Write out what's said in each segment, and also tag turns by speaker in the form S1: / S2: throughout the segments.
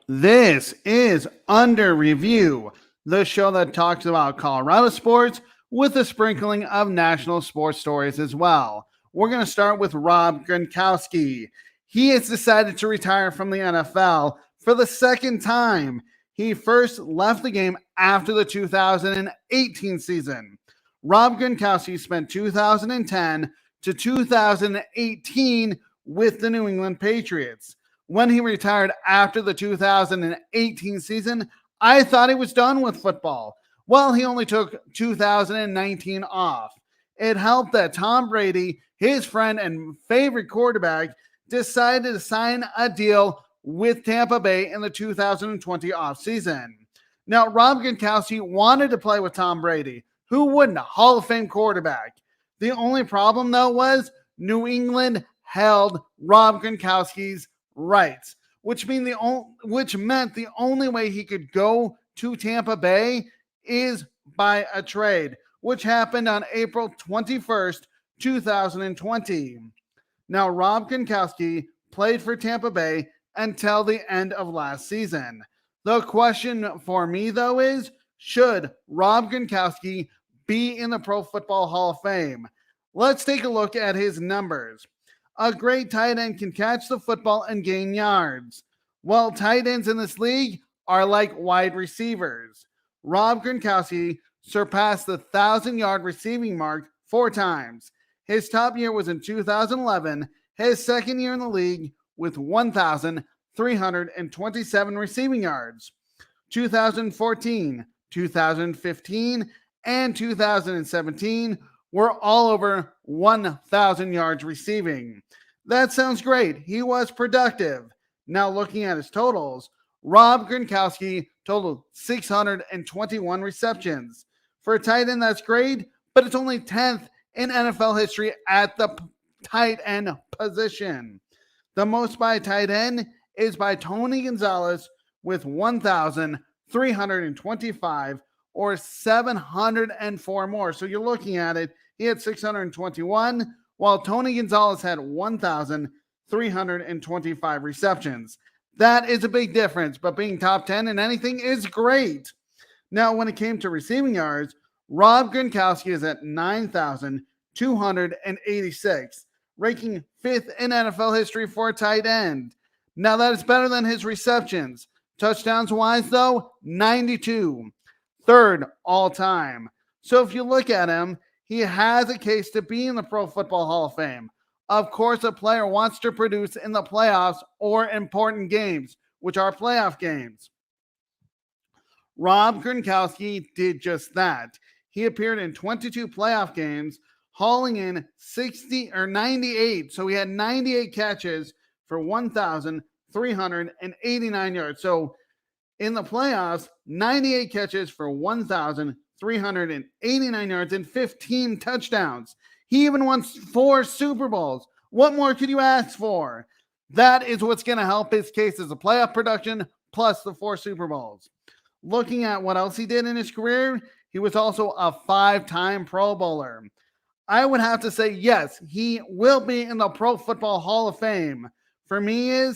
S1: This is Under Review, the show that talks about Colorado sports with a sprinkling of national sports stories as well. We're going to start with Rob Gronkowski. He has decided to retire from the NFL for the second time. He first left the game after the 2018 season. Rob Gronkowski spent 2010 to 2018 with the New England Patriots. When he retired after the 2018 season, I thought he was done with football. Well, he only took 2019 off. It helped that Tom Brady, his friend and favorite quarterback, decided to sign a deal with Tampa Bay in the 2020 offseason. Now, Rob Gronkowski wanted to play with Tom Brady. Who wouldn't? A Hall of Fame quarterback. The only problem, though, was New England held Rob Gronkowski's rights, which meant the only way he could go to Tampa Bay is by a trade, which happened on April 21st, 2020. Now, Rob Gronkowski played for Tampa Bay until the end of last season. The question for me, though, is should Rob Gronkowski be in the Pro Football Hall of Fame? Let's take a look at his numbers. A great tight end can catch the football and gain yards. Well, tight ends in this league are like wide receivers. Rob Gronkowski surpassed the 1,000-yard receiving mark 4 times. His top year was in 2011, his second year in the league with 1,327 receiving yards. 2014, 2015, and 2017 were all over 1,000 yards receiving. That sounds great. He was productive. Now looking at his totals, Rob Gronkowski totaled 621 receptions. For a tight end, that's great, but it's only 10th in NFL history at the tight end position. The most by a tight end is by Tony Gonzalez with 1,325 or 704 more. So you're looking at it, he had 621, while Tony Gonzalez had 1,325 receptions. That is a big difference, but being top 10 in anything is great. Now, when it came to receiving yards, Rob Gronkowski is at 9,286, ranking 5th in NFL history for a tight end. Now, that is better than his receptions. Touchdowns-wise, though, 92. 3rd all-time. So if you look at him, he has a case to be in the Pro Football Hall of Fame. Of course, a player wants to produce in the playoffs or important games, which are playoff games. Rob Gronkowski did just that. He appeared in 22 playoff games, hauling in 98. So he had 98 catches for 1,389 yards. So in the playoffs, 98 catches for 1,389 yards and 15 touchdowns. He even won 4 Super Bowls. What more could you ask for? That is what's going to help his case as a playoff production, plus the 4 Super Bowls. Looking at what else he did in his career, he was also a 5-time Pro Bowler. I would have to say, yes, he will be in the Pro Football Hall of Fame. For me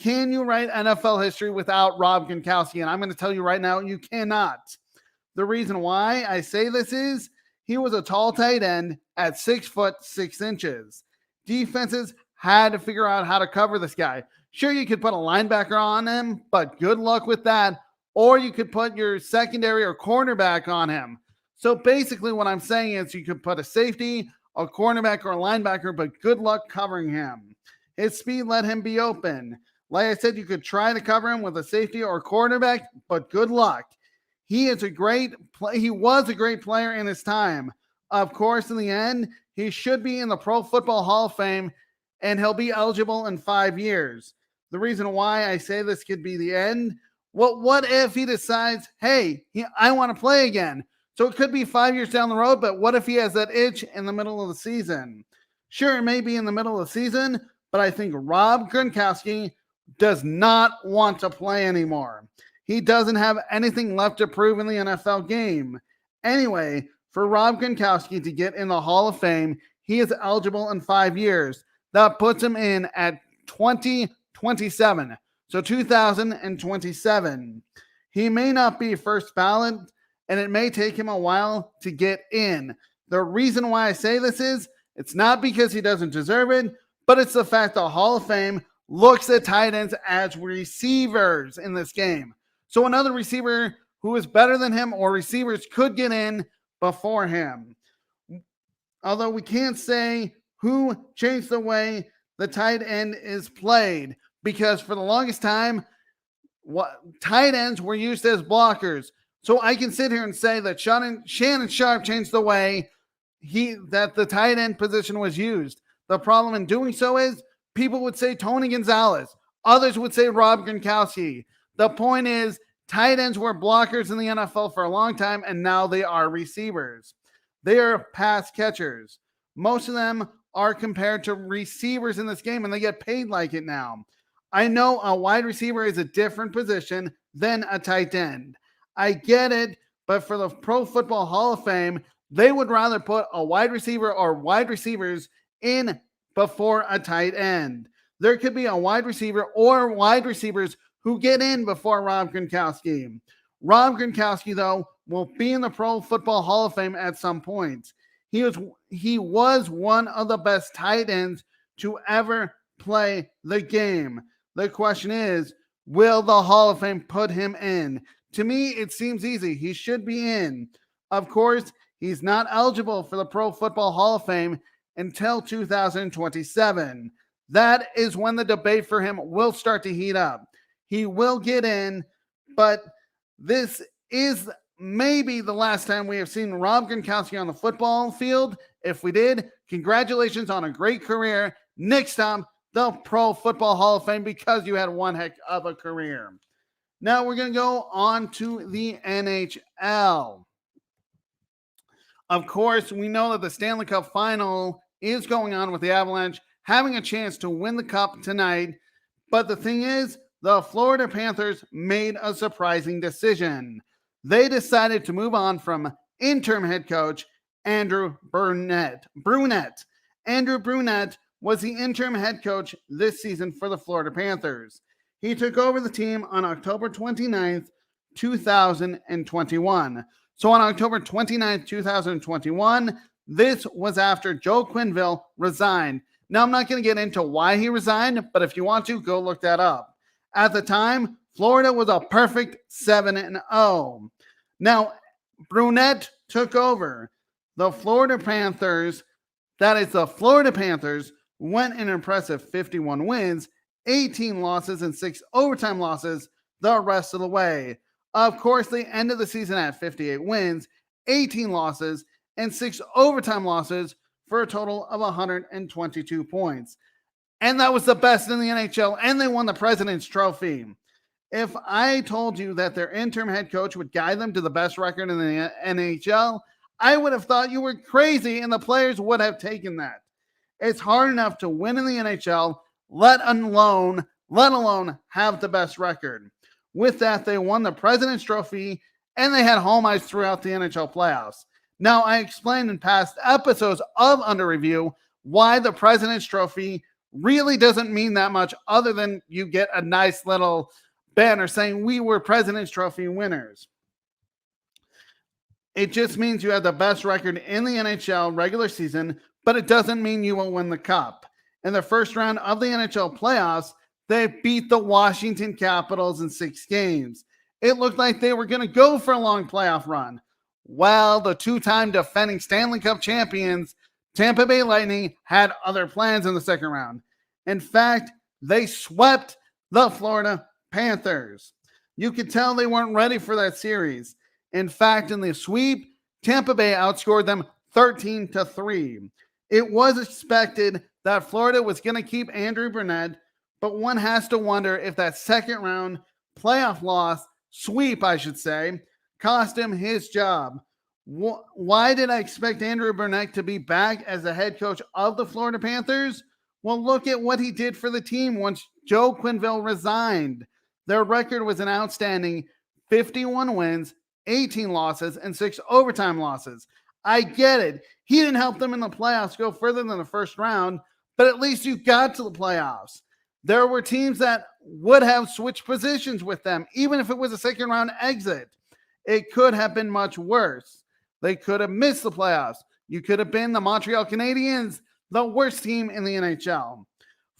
S1: can you write NFL history without Rob Gronkowski? And I'm going to tell you right now, you cannot. The reason why I say this is he was a tall tight end at 6 foot 6 inches. Defenses had to figure out how to cover this guy. Sure, you could put a linebacker on him, but good luck with that. Or you could put your secondary or cornerback on him. So basically what I'm saying is you could put a safety, a cornerback, or a linebacker, but good luck covering him. His speed let him be open. Like I said, you could try to cover him with a safety or cornerback, but good luck. He was a great player in his time. Of course, in the end, he should be in the Pro Football Hall of Fame, and he'll be eligible in 5 years. The reason why I say this could be the end, well, what if he decides, hey, I want to play again? So it could be 5 years down the road, but what if he has that itch in the middle of the season? Sure, it may be in the middle of the season, but I think Rob Gronkowski does not want to play anymore. He doesn't have anything left to prove in the NFL game. Anyway, for Rob Gronkowski to get in the Hall of Fame, he is eligible in 5 years. That puts him in at 2027. So 2027. He may not be first ballot, and it may take him a while to get in. The reason why I say this is it's not because he doesn't deserve it, but it's the fact the Hall of Fame looks at tight ends as receivers in this game. So another receiver who is better than him or receivers could get in before him. Although we can't say who changed the way the tight end is played, because for the longest time, tight ends were used as blockers. So I can sit here and say that Shannon Sharpe changed the way that the tight end position was used. The problem in doing so is people would say Tony Gonzalez. Others would say Rob Gronkowski. The point is tight ends were blockers in the NFL for a long time, and now they are receivers. They are pass catchers. Most of them are compared to receivers in this game, and they get paid like it now. I know a wide receiver is a different position than a tight end. I get it, but for the Pro Football Hall of Fame, they would rather put a wide receiver or wide receivers in before a tight end. There could be a wide receiver or wide receivers who get in before Rob Gronkowski. Rob Gronkowski, though, will be in the Pro Football Hall of Fame at some point. He was one of the best tight ends to ever play the game. The question is, will the Hall of Fame put him in? To me, it seems easy. He should be in. Of course, he's not eligible for the Pro Football Hall of Fame until 2027. That is when the debate for him will start to heat up. He will get in, but this is maybe the last time we have seen Rob Gronkowski on the football field. If we did, congratulations on a great career. Next time, the Pro Football Hall of Fame, because you had one heck of a career. Now we're going to go on to the NHL. Of course, we know that the Stanley Cup final is going on with the Avalanche having a chance to win the cup tonight. But the thing is, the Florida Panthers made a surprising decision. They decided to move on from interim head coach Andrew Brunette. Andrew Brunette was the interim head coach this season for the Florida Panthers. He took over the team on October 29th, 2021. So on October 29th, 2021, this was after Joe Quenneville resigned. Now, I'm not going to get into why he resigned, but if you want to, go look that up. At the time, Florida was a perfect 7-0. Now, Brunette took over. The Florida Panthers, went an impressive 51 wins, 18 losses, and 6 overtime losses the rest of the way. Of course, they ended the season at 58 wins, 18 losses, and 6 overtime losses for a total of 122 points. And that was the best in the NHL, and they won the President's Trophy. If I told you that their interim head coach would guide them to the best record in the NHL, I would have thought you were crazy, and the players would have taken that. It's hard enough to win in the NHL, let alone have the best record. With that, they won the President's Trophy, and they had home ice throughout the NHL playoffs. Now, I explained in past episodes of Under Review why the President's Trophy really doesn't mean that much other than you get a nice little banner saying we were President's Trophy winners. It just means you have the best record in the NHL regular season, but it doesn't mean you will win the cup. In the first round of the NHL playoffs, they beat the Washington Capitals in 6 games. It looked like they were going to go for a long playoff run. Well, the 2-time defending Stanley Cup champions, Tampa Bay Lightning, had other plans in the second round. In fact, they swept the Florida Panthers. You could tell they weren't ready for that series. In fact, in the sweep, Tampa Bay outscored them 13-3. It was expected that Florida was going to keep Andrew Brunette, but one has to wonder if that second round playoff sweep, cost him his job. Why did I expect Andrew Brunette to be back as the head coach of the Florida Panthers? Well, look at what he did for the team once Joe Quenneville resigned. Their record was an outstanding 51 wins, 18 losses, and 6 overtime losses. I get it. He didn't help them in the playoffs go further than the first round, but at least you got to the playoffs. There were teams that would have switched positions with them, even if it was a second round exit. It could have been much worse. They could have missed the playoffs. You could have been the Montreal Canadiens, the worst team in the NHL.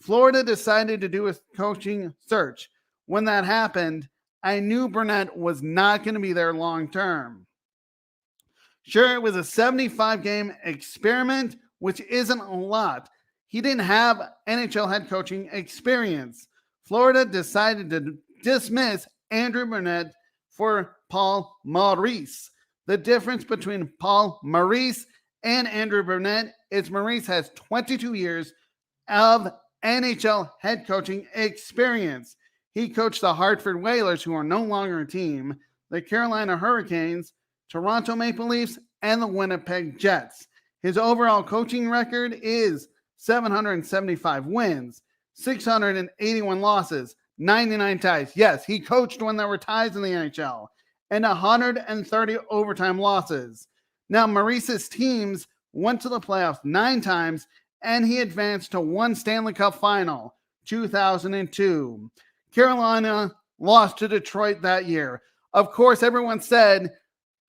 S1: Florida decided to do a coaching search. When that happened, I knew Burnett was not going to be there long term. Sure, it was a 75-game experiment, which isn't a lot. He didn't have NHL head coaching experience. Florida decided to dismiss Andrew Burnett for Paul Maurice. The difference between Paul Maurice and Andrew Burnett is Maurice has 22 years of NHL head coaching experience. He coached the Hartford Whalers, who are no longer a team, the Carolina Hurricanes, Toronto Maple Leafs, and the Winnipeg Jets. His overall coaching record is 775 wins, 681 losses, 99 ties. Yes, he coached when there were ties in the NHL, and 130 overtime losses. Now, Maurice's teams went to the playoffs 9 times, and he advanced to one Stanley Cup final, 2002. Carolina lost to Detroit that year. Of course, everyone said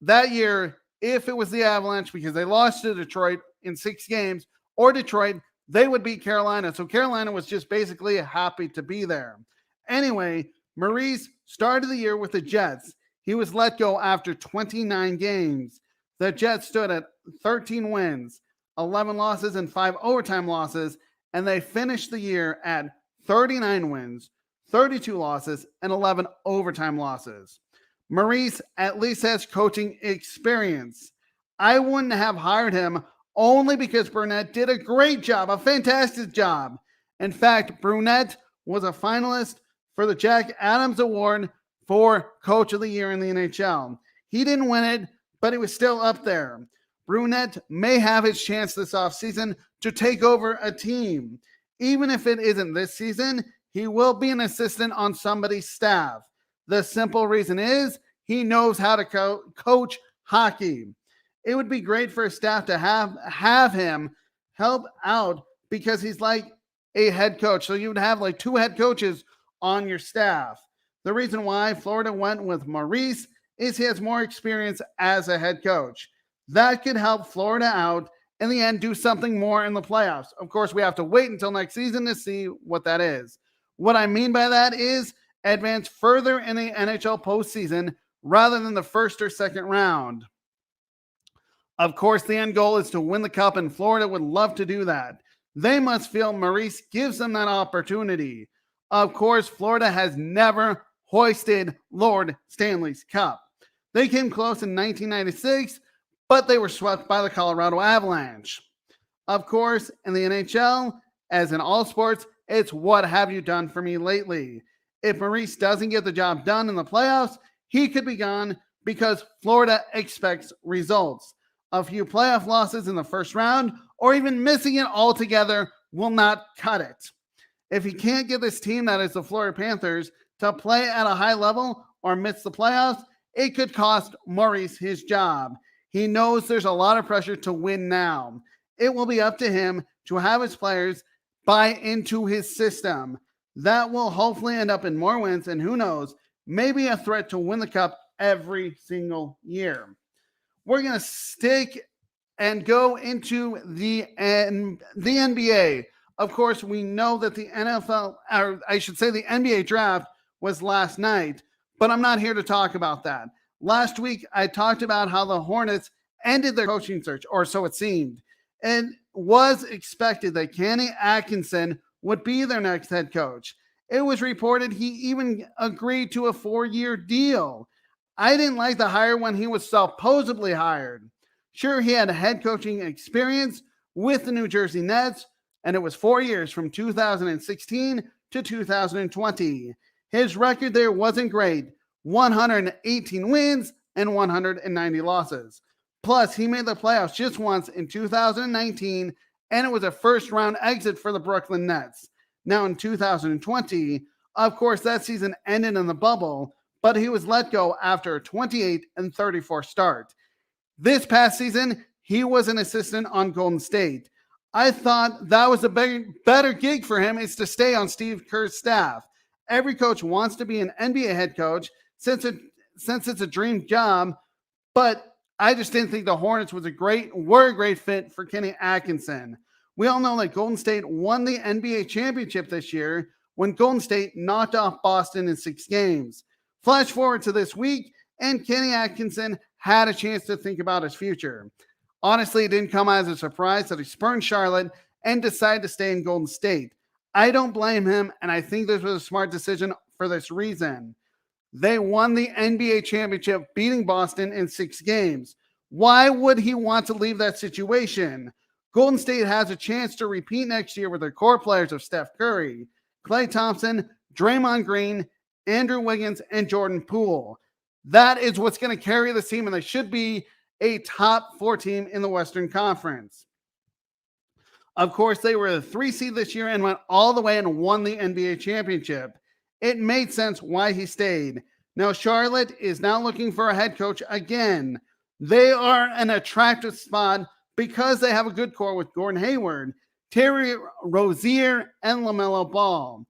S1: that year, if it was the Avalanche, because they lost to Detroit in 6 games, or Detroit, they would beat Carolina. So Carolina was just basically happy to be there. Anyway, Maurice started the year with the Jets. He was let go after 29 games. The Jets stood at 13 wins, 11 losses, and 5 overtime losses, and they finished the year at 39 wins, 32 losses, and 11 overtime losses. Maurice at least has coaching experience. I wouldn't have hired him only because Burnett did a great job, a fantastic job. In fact, Burnett was a finalist for the Jack Adams Award for Coach of the Year in the NHL. He didn't win it, but he was still up there. Burnett may have his chance this offseason to take over a team. Even if it isn't this season, he will be an assistant on somebody's staff. The simple reason is he knows how to coach hockey. It would be great for a staff to have him help out because he's like a head coach. So you would have like 2 head coaches on your staff. The reason why Florida went with Maurice is he has more experience as a head coach. That could help Florida out in the end, do something more in the playoffs. Of course, we have to wait until next season to see what that is. What I mean by that is advance further in the NHL postseason rather than the first or second round. Of course, the end goal is to win the cup, and Florida would love to do that. They must feel Maurice gives them that opportunity. Of course, Florida has never hoisted Lord Stanley's Cup. They came close in 1996, but they were swept by the Colorado Avalanche. Of course, in the NHL, as in all sports, it's what have you done for me lately? If Maurice doesn't get the job done in the playoffs, he could be gone because Florida expects results. A few playoff losses in the first round or even missing it altogether will not cut it. If he can't get this team, that is the Florida Panthers, to play at a high level or miss the playoffs, it could cost Maurice his job. He knows there's a lot of pressure to win now. It will be up to him to have his players buy into his system. That will hopefully end up in more wins and who knows, maybe a threat to win the cup every single year. We're going to stick and go into the NBA. Of course, we know that the the NBA draft was last night, but I'm not here to talk about that. Last week, I talked about how the Hornets ended their coaching search, or so it seemed. It was expected that Kenny Atkinson would be their next head coach. It was reported he even agreed to a 4-year deal. I didn't like the hire when he was supposedly hired. Sure, he had head coaching experience with the New Jersey Nets, and it was 4 years from 2016 to 2020. His record there wasn't great. 118 wins and 190 losses. Plus, he made the playoffs just once in 2019, and it was a first-round exit for the Brooklyn Nets. Now in 2020, of course, that season ended in the bubble, but he was let go after a 28-34 start. This past season, he was an assistant on Golden State. I thought that was a better gig for him is to stay on Steve Kerr's staff. every coach wants to be an NBA head coach since it's a dream job, but I just didn't think the Hornets were a great fit for Kenny Atkinson. We all know that Golden State won the NBA championship this year when Golden State knocked off Boston in 6 games. Flash forward to this week, and Kenny Atkinson had a chance to think about his future. Honestly, it didn't come as a surprise that he spurned Charlotte and decided to stay in Golden State. I don't blame him, and I think this was a smart decision for this reason. They won the NBA championship, beating Boston in 6 games. Why would he want to leave that situation? Golden State has a chance to repeat next year with their core players of Steph Curry, Klay Thompson, Draymond Green, Andrew Wiggins, and Jordan Poole. That is what's going to carry this team, and they should be a top 4 team in the Western Conference. Of course, they were the 3 seed this year and went all the way and won the NBA championship. It made sense why he stayed. Now, Charlotte is now looking for a head coach again. They are an attractive spot because they have a good core with Gordon Hayward, Terry Rozier, and LaMelo Ball.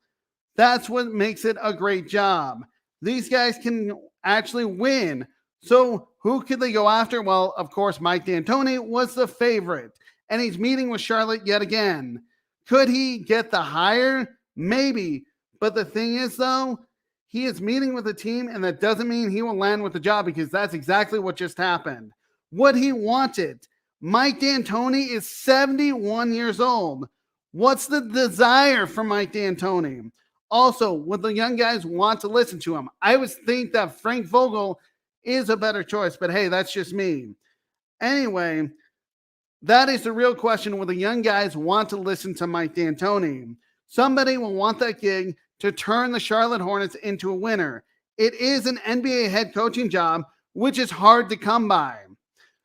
S1: That's what makes it a great job. These guys can actually win. So who could they go after? Well, of course, Mike D'Antoni was the favorite, and he's meeting with Charlotte yet again. Could he get the hire? Maybe. But the thing is, though, he is meeting with the team, and that doesn't mean he will land with the job, because that's exactly what just happened. What he wanted. Mike D'Antoni is 71 years old. What's the desire for Mike D'Antoni? Also, would the young guys want to listen to him? I would think that Frank Vogel is a better choice, but hey, that's just me. Anyway, that is the real question. Will the young guys want to listen to Mike D'Antoni? Somebody will want that gig to turn the Charlotte Hornets into a winner. It is an NBA head coaching job, which is hard to come by.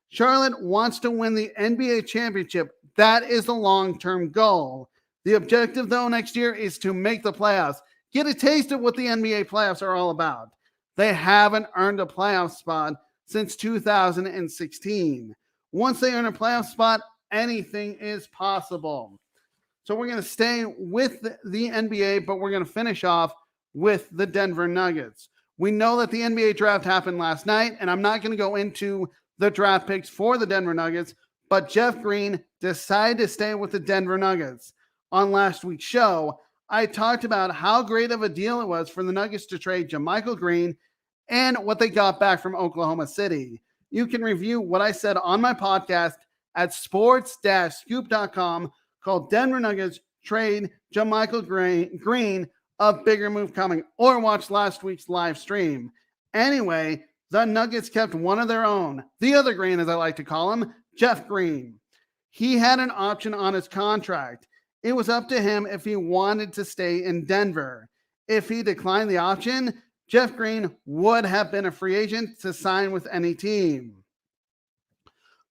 S1: Charlotte wants to win the NBA championship. That is the long-term goal. The objective, though, next year is to make the playoffs. Get a taste of what the NBA playoffs are all about. They haven't earned a playoff spot since 2016. Once they earn a playoff spot, anything is possible. So we're going to stay with the NBA, but we're going to finish off with the Denver Nuggets. We know that the NBA draft happened last night, and I'm not going to go into the draft picks for the Denver Nuggets, but Jeff Green decided to stay with the Denver Nuggets. On last week's show, I talked about how great of a deal it was for the Nuggets to trade JaMychal Green and what they got back from Oklahoma City. You can review what I said on my podcast at sports-scoop.com called Denver Nuggets Trade JaMychal Green, a bigger move coming, or watch last week's live stream. Anyway, the Nuggets kept one of their own, the other Green, as I like to call him, Jeff Green. He had an option on his contract. It was up to him if he wanted to stay in Denver. If he declined the option, Jeff Green would have been a free agent to sign with any team.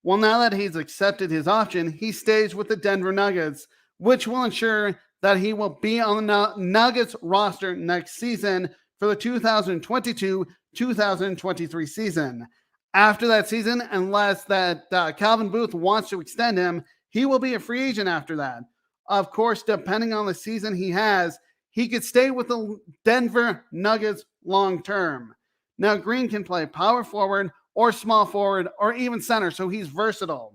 S1: Well, now that he's accepted his option, he stays with the Denver Nuggets, which will ensure that he will be on the Nuggets roster next season for the 2022-2023 season. After that season, unless that Calvin Booth wants to extend him, he will be a free agent after that. Of course, depending on the season he has, he could stay with the Denver Nuggets long term. Now, Green can play power forward or small forward or even center, so he's versatile.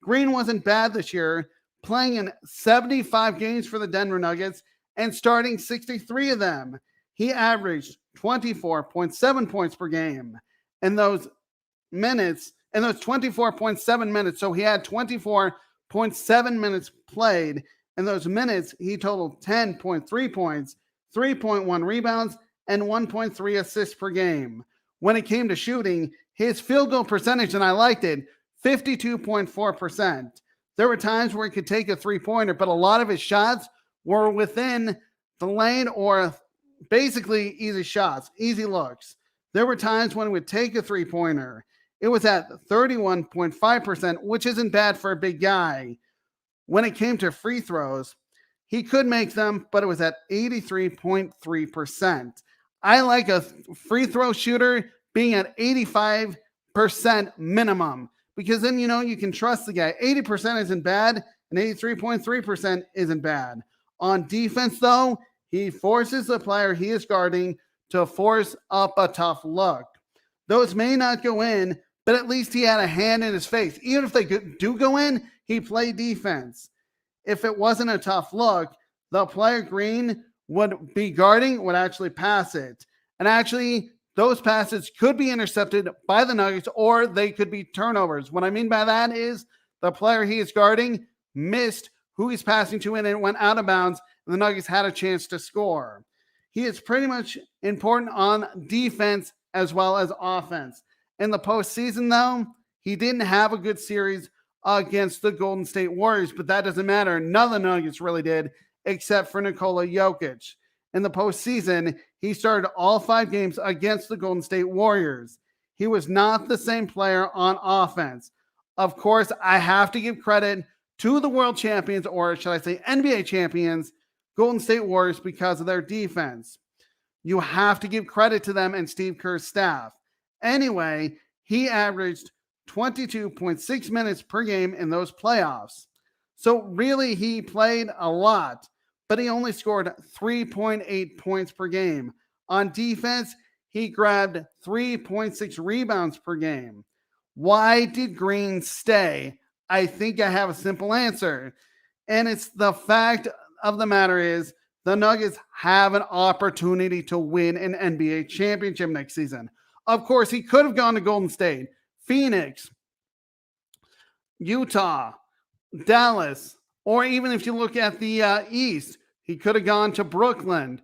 S1: Green wasn't bad this year, playing in 75 games for the Denver Nuggets and starting 63 of them. He averaged 24.7 points per game in those minutes, in those 24.7 minutes. So he had 24.7 minutes played. In those minutes, he totaled 10.3 points, 3.1 rebounds, and 1.3 assists per game. When it came to shooting, his field goal percentage, and I liked it, 52.4%. There were times where he could take a three-pointer, but a lot of his shots were within the lane or basically easy shots, easy looks. There were times when he would take a three-pointer. It was at 31.5%, which isn't bad for a big guy. When it came to free throws, he could make them, but it was at 83.3%. I like a free throw shooter being at 85% minimum, because then, you know, you can trust the guy. 80% isn't bad, and 83.3% isn't bad. On defense, though, He forces the player he is guarding to force up a tough look. Those may not go in, but at least he had a hand in his face. Even if they do go in, he played defense. If it wasn't a tough look, the player Green would be guarding would actually pass it. And actually, those passes could be intercepted by the Nuggets or they could be turnovers. What I mean by that is the player he is guarding missed who he's passing to and it went out of bounds and the Nuggets had a chance to score. He is pretty much important on defense as well as offense. In the postseason, though, he didn't have a good series against the Golden State Warriors, but that doesn't matter. None of the Nuggets really did, except for Nikola Jokic. In the postseason, he started all 5 games against the Golden State Warriors. He was not the same player on offense. Of course, I have to give credit to the world champions, or should I say NBA champions, Golden State Warriors, because of their defense. You have to give credit to them and Steve Kerr's staff. Anyway, he averaged 22.6 minutes per game in those playoffs. So really, he played a lot, but he only scored 3.8 points per game. On defense, he grabbed 3.6 rebounds per game. Why did Green stay? I think I have a simple answer. And it's the fact of the matter is the Nuggets have an opportunity to win an NBA championship next season. Of course, he could have gone to Golden State, Phoenix, Utah, Dallas, or even if you look at the East, he could have gone to Brooklyn,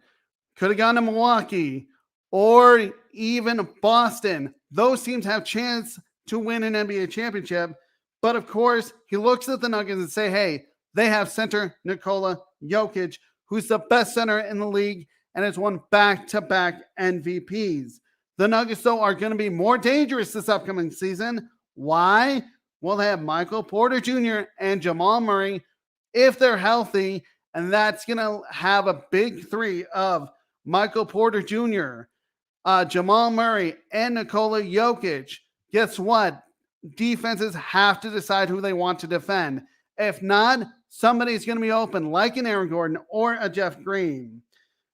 S1: could have gone to Milwaukee, or even Boston. Those teams have chance to win an NBA championship. But of course, he looks at the Nuggets and say, hey, they have center Nikola Jokic, who's the best center in the league and has won back-to-back MVPs. The Nuggets, though, are going to be more dangerous this upcoming season. Why? Well, they have Michael Porter Jr. and Jamal Murray if they're healthy, and that's going to have a big 3 of Michael Porter Jr., Jamal Murray, and Nikola Jokic. Guess what? Defenses have to decide who they want to defend. If not, somebody's going to be open, like an Aaron Gordon or a Jeff Green.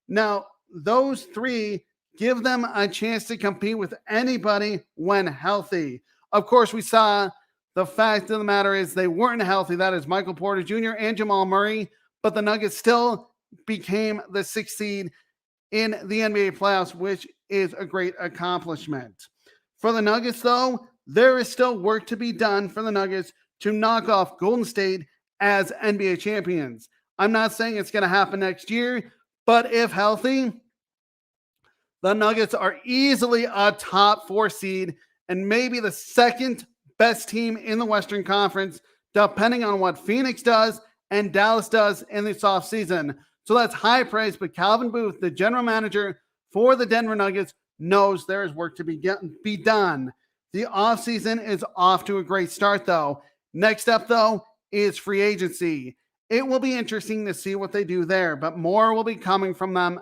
S1: Now, those 3 give them a chance to compete with anybody when healthy. Of course, we saw the fact of the matter is they weren't healthy. That is Michael Porter Jr. and Jamal Murray, but the Nuggets still became the 6th seed in the NBA playoffs, which is a great accomplishment. For the Nuggets, though, there is still work to be done for the Nuggets to knock off Golden State as NBA champions. I'm not saying it's going to happen next year, but if healthy, the Nuggets are easily a top 4 seed and maybe the 2nd best team in the Western Conference, depending on what Phoenix does and Dallas does in this offseason. So that's high praise, but Calvin Booth, the general manager for the Denver Nuggets, knows there is work to be done. The offseason is off to a great start, though. Next up, though, is free agency. It will be interesting to see what they do there, but more will be coming from them,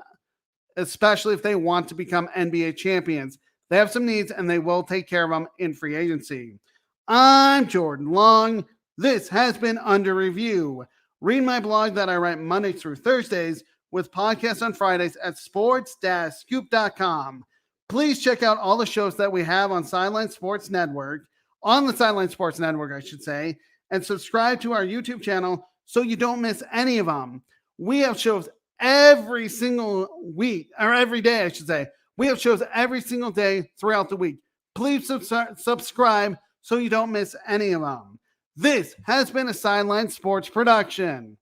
S1: especially if they want to become NBA champions. They have some needs, and they will take care of them in free agency. I'm Jordan Long. This has been Under Review. Read my blog that I write Monday through Thursdays with podcasts on Fridays at sports-scoop.com. Please check out all the shows that we have on Sideline Sports Network, on the Sideline Sports Network, I should say, and subscribe to our YouTube channel so you don't miss any of them. We have shows every single week, or every day, I should say. We have shows every single day throughout the week. Please subscribe so you don't miss any of them. This has been a Sideline Sports production.